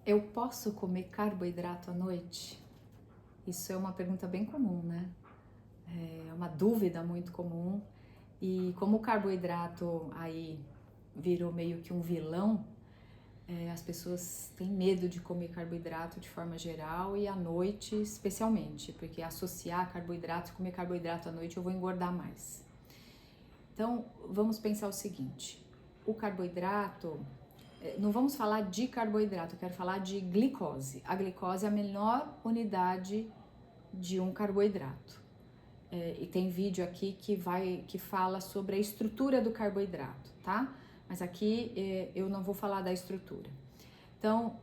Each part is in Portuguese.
Eu posso comer carboidrato à noite? Isso é uma pergunta bem comum, né? É uma dúvida muito comum. E como o carboidrato aí virou meio que um vilão, as pessoas têm medo de comer carboidrato de forma geral e à noite especialmente, porque associar carboidrato e comer carboidrato à noite eu vou engordar mais. Então, vamos pensar o seguinte: o carboidrato, não vamos falar de carboidrato, eu quero falar de glicose. A glicose é a menor unidade de um carboidrato. E tem vídeo aqui que fala sobre a estrutura do carboidrato, tá? Mas aqui eu não vou falar da estrutura. Então,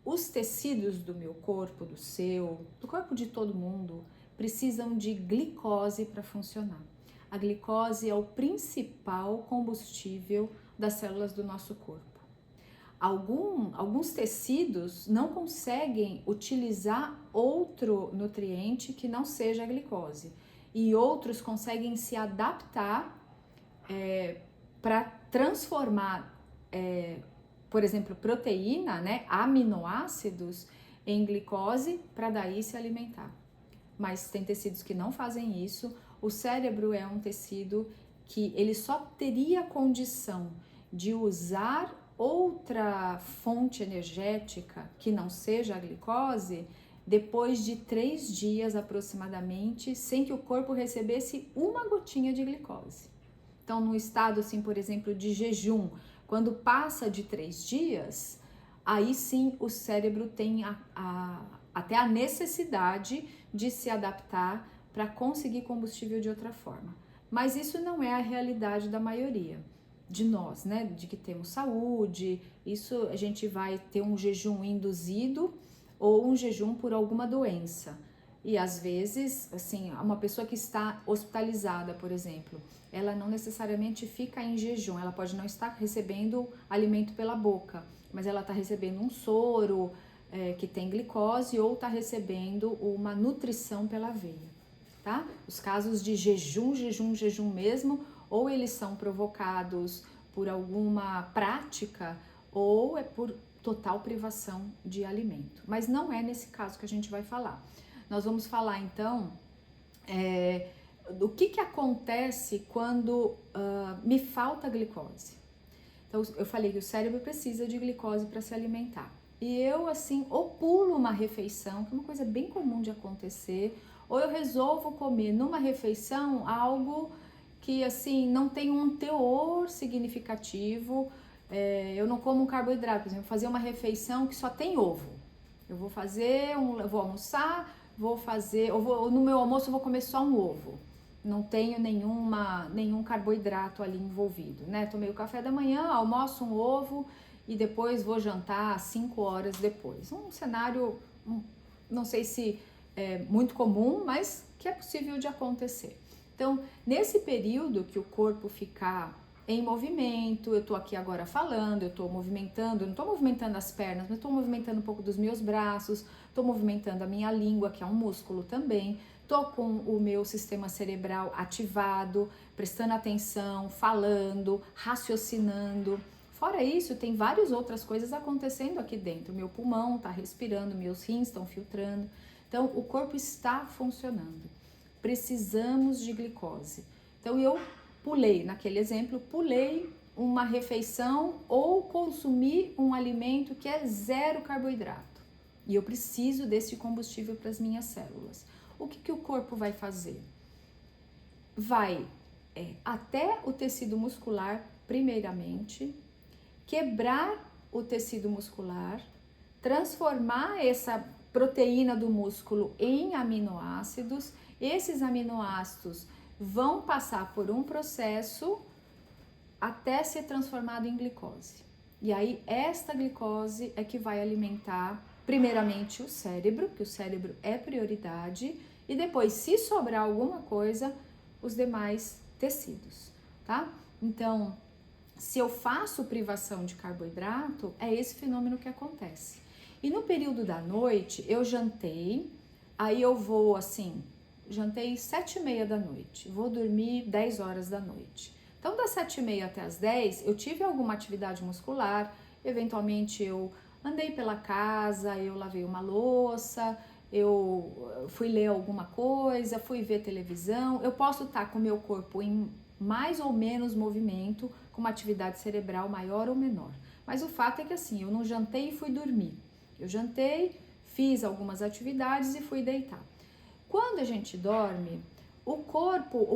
os tecidos do meu corpo, do seu, do corpo de todo mundo, precisam de glicose para funcionar. A glicose é o principal combustível das células do nosso corpo. Alguns tecidos não conseguem utilizar outro nutriente que não seja a glicose, e outros conseguem se adaptar para transformar, por exemplo, proteína, né, aminoácidos, em glicose para daí se alimentar. Mas tem tecidos que não fazem isso. O cérebro é um tecido que ele só teria condição de usar outra fonte energética que não seja a glicose depois de 3 dias aproximadamente, sem que o corpo recebesse uma gotinha de glicose. Então, no estado assim, por exemplo, de jejum, quando passa de 3 dias, aí sim o cérebro tem até a necessidade de se adaptar para conseguir combustível de outra forma. Mas isso não é a realidade da maioria de nós, né? De que temos saúde, isso a gente vai ter um jejum induzido ou um jejum por alguma doença. E às vezes, assim, uma pessoa que está hospitalizada, por exemplo, ela não necessariamente fica em jejum, ela pode não estar recebendo alimento pela boca, mas ela está recebendo um soro que tem glicose ou está recebendo uma nutrição pela veia, tá? Os casos de jejum mesmo, ou eles são provocados por alguma prática ou é por total privação de alimento. Mas não é nesse caso que a gente vai falar. Nós vamos falar então do que acontece quando me falta glicose. Então, eu falei que o cérebro precisa de glicose para se alimentar. E eu, assim, ou pulo uma refeição, que é uma coisa bem comum de acontecer, ou eu resolvo comer numa refeição algo que, assim, não tem um teor significativo. Eu não como um carboidrato, por exemplo, fazer uma refeição que só tem ovo. Eu vou vou almoçar, no meu almoço eu vou comer só um ovo. Não tenho nenhum carboidrato ali envolvido, né? Tomei o café da manhã, almoço um ovo e depois vou jantar 5 horas depois. Um cenário, não sei se é muito comum, mas que é possível de acontecer. Então, nesse período que o corpo ficar em movimento, eu tô aqui agora falando, eu tô movimentando, não tô movimentando as pernas, mas tô movimentando um pouco dos meus braços, tô movimentando a minha língua, que é um músculo também, tô com o meu sistema cerebral ativado, prestando atenção, falando, raciocinando. Fora isso, tem várias outras coisas acontecendo aqui dentro. Meu pulmão tá respirando, meus rins estão filtrando. Então, o corpo está funcionando. Precisamos de glicose. Então, eu naquele exemplo, pulei uma refeição ou consumi um alimento que é zero carboidrato. E eu preciso desse combustível para as minhas células. O que o corpo vai fazer? Vai até o tecido muscular, primeiramente, quebrar o tecido muscular, transformar essa proteína do músculo em aminoácidos. Esses aminoácidos vão passar por um processo até ser transformado em glicose. E aí esta glicose é que vai alimentar primeiramente o cérebro, que o cérebro é prioridade, e depois, se sobrar alguma coisa, os demais tecidos, tá? Então, se eu faço privação de carboidrato, é esse fenômeno que acontece. E no período da noite, eu jantei, aí eu vou assim, jantei 7h30 da noite, vou dormir 10 horas da noite. Então, das 7h30 até as 10, eu tive alguma atividade muscular, eventualmente eu andei pela casa, eu lavei uma louça, eu fui ler alguma coisa, fui ver televisão. Eu posso estar com o meu corpo em mais ou menos movimento, com uma atividade cerebral maior ou menor. Mas o fato é que assim, eu não jantei e fui dormir. Eu jantei, fiz algumas atividades e fui deitar. Quando a gente dorme, o corpo,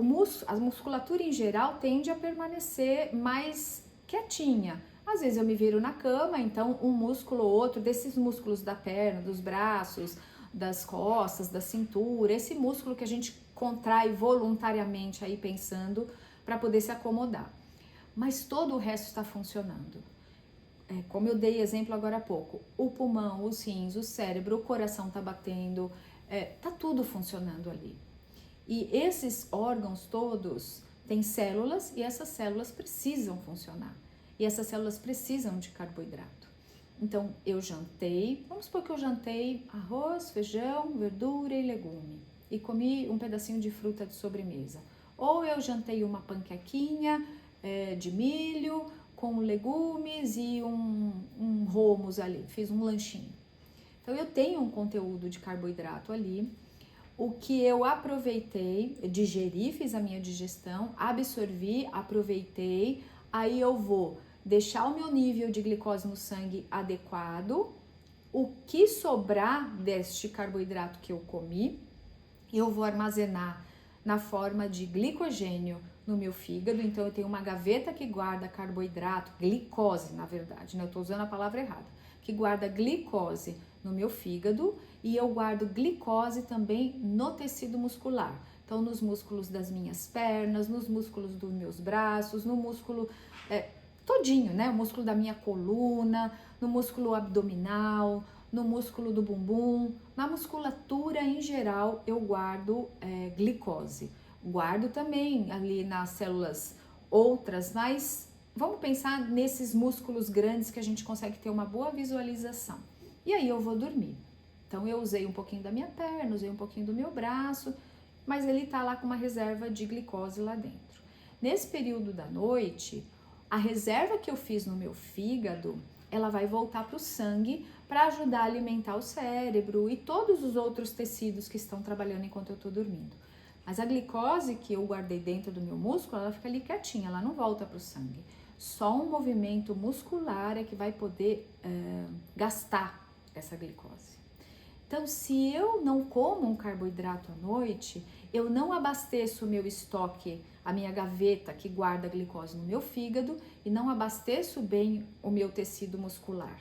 a musculatura em geral tende a permanecer mais quietinha. Às vezes eu me viro na cama, então um músculo ou outro desses músculos da perna, dos braços, das costas, da cintura, esse músculo que a gente contrai voluntariamente aí pensando para poder se acomodar. Mas todo o resto está funcionando. Como eu dei exemplo agora há pouco, o pulmão, os rins, o cérebro, o coração está batendo, tá tudo funcionando ali. E esses órgãos todos têm células e essas células precisam funcionar. E essas células precisam de carboidrato. Então, eu jantei, vamos supor que eu jantei arroz, feijão, verdura e legume. E comi um pedacinho de fruta de sobremesa. Ou eu jantei uma panquequinha de milho com legumes e um hummus ali, fiz um lanchinho. Então, eu tenho um conteúdo de carboidrato ali. O que eu aproveitei, digeri, fiz a minha digestão, absorvi, aproveitei, aí eu vou deixar o meu nível de glicose no sangue adequado. O que sobrar deste carboidrato que eu comi, eu vou armazenar na forma de glicogênio no meu fígado. Então eu tenho uma gaveta que guarda carboidrato, glicose na verdade, né? Eu tô usando a palavra errada, que guarda glicose no meu fígado, e eu guardo glicose também no tecido muscular. Então, nos músculos das minhas pernas, nos músculos dos meus braços, no músculo todinho, né? O músculo da minha coluna, no músculo abdominal, no músculo do bumbum, na musculatura em geral, eu guardo glicose. Guardo também ali nas células outras, mas vamos pensar nesses músculos grandes que a gente consegue ter uma boa visualização. E aí eu vou dormir. Então eu usei um pouquinho da minha perna, usei um pouquinho do meu braço, mas ele tá lá com uma reserva de glicose lá dentro. Nesse período da noite, a reserva que eu fiz no meu fígado, ela vai voltar para o sangue para ajudar a alimentar o cérebro e todos os outros tecidos que estão trabalhando enquanto eu estou dormindo. Mas a glicose que eu guardei dentro do meu músculo, ela fica ali quietinha, ela não volta para o sangue. Só um movimento muscular é que vai poder gastar essa glicose. Então, se eu não como um carboidrato à noite, eu não abasteço o meu estoque, a minha gaveta que guarda a glicose no meu fígado, e não abasteço bem o meu tecido muscular.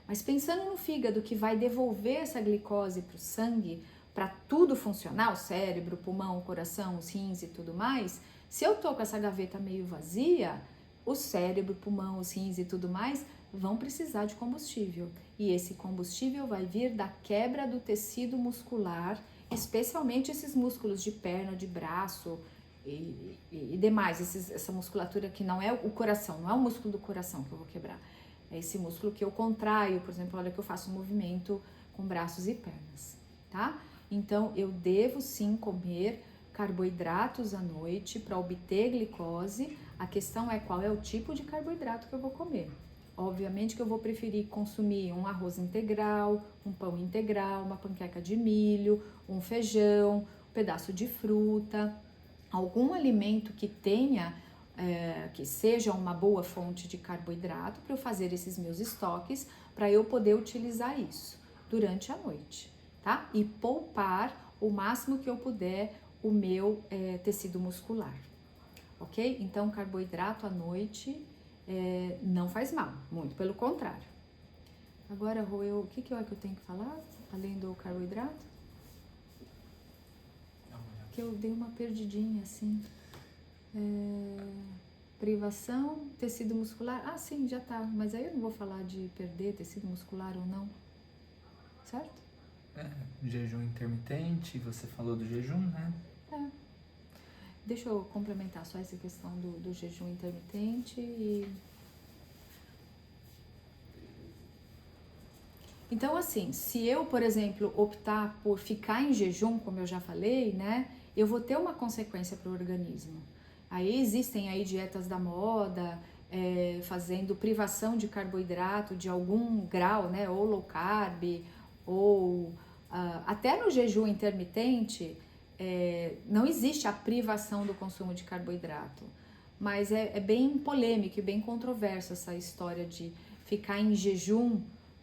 Mas pensando no fígado que vai devolver essa glicose para o sangue, para tudo funcionar, o cérebro, o pulmão, o coração, os rins e tudo mais, se eu tô com essa gaveta meio vazia, o cérebro, o pulmão, os rins e tudo mais vão precisar de combustível. E esse combustível vai vir da quebra do tecido muscular, especialmente esses músculos de perna, de braço e demais, essa musculatura que não é o coração, não é o músculo do coração que eu vou quebrar. É esse músculo que eu contraio, por exemplo, na hora que eu faço um movimento com braços e pernas, tá? Então, eu devo sim comer carboidratos à noite para obter glicose. A questão é qual é o tipo de carboidrato que eu vou comer. Obviamente que eu vou preferir consumir um arroz integral, um pão integral, uma panqueca de milho, um feijão, um pedaço de fruta, algum alimento que tenha, que seja uma boa fonte de carboidrato para eu fazer esses meus estoques, para eu poder utilizar isso durante a noite, tá? E poupar o máximo que eu puder o meu tecido muscular, ok? Então, carboidrato à noite não faz mal, muito pelo contrário. Agora, Rô, o que é que eu tenho que falar, além do carboidrato? Que eu dei uma perdidinha, assim. Privação, tecido muscular. Ah, sim, já tá. Mas aí eu não vou falar de perder tecido muscular ou não. Certo? Jejum intermitente, você falou do jejum, né? Deixa eu complementar só essa questão do jejum intermitente e... Então, assim, se eu, por exemplo, optar por ficar em jejum, como eu já falei, né, eu vou ter uma consequência para o organismo. Aí existem aí dietas da moda, fazendo privação de carboidrato de algum grau, né, ou low carb, ou até no jejum intermitente, não existe a privação do consumo de carboidrato, mas é bem polêmico e bem controverso essa história de ficar em jejum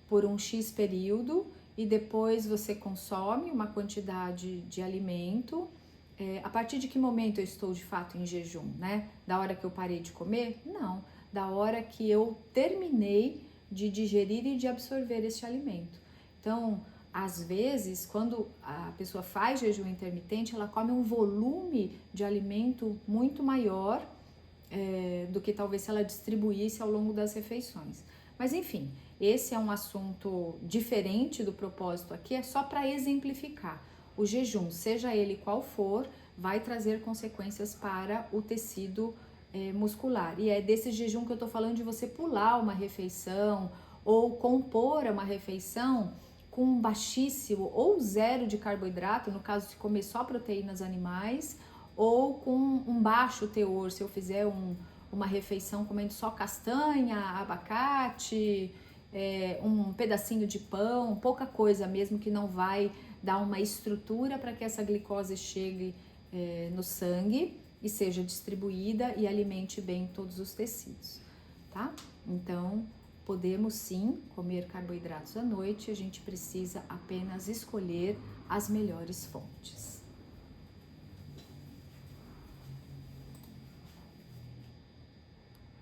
por um X período e depois você consome uma quantidade de alimento. A partir de que momento eu estou de fato em jejum, né? Da hora que eu parei de comer? Não, da hora que eu terminei de digerir e de absorver esse alimento. Então, às vezes, quando a pessoa faz jejum intermitente, ela come um volume de alimento muito maior do que talvez se ela distribuísse ao longo das refeições. Mas enfim, esse é um assunto diferente do propósito aqui, é só para exemplificar. O jejum, seja ele qual for, vai trazer consequências para o tecido muscular. E é desse jejum que eu estou falando, de você pular uma refeição ou compor uma refeição com baixíssimo ou zero de carboidrato, no caso de comer só proteínas animais, ou com um baixo teor, se eu fizer uma refeição comendo só castanha, abacate, um pedacinho de pão, pouca coisa mesmo, que não vai dar uma estrutura para que essa glicose chegue no sangue e seja distribuída e alimente bem todos os tecidos, tá? Então, podemos sim comer carboidratos à noite, a gente precisa apenas escolher as melhores fontes.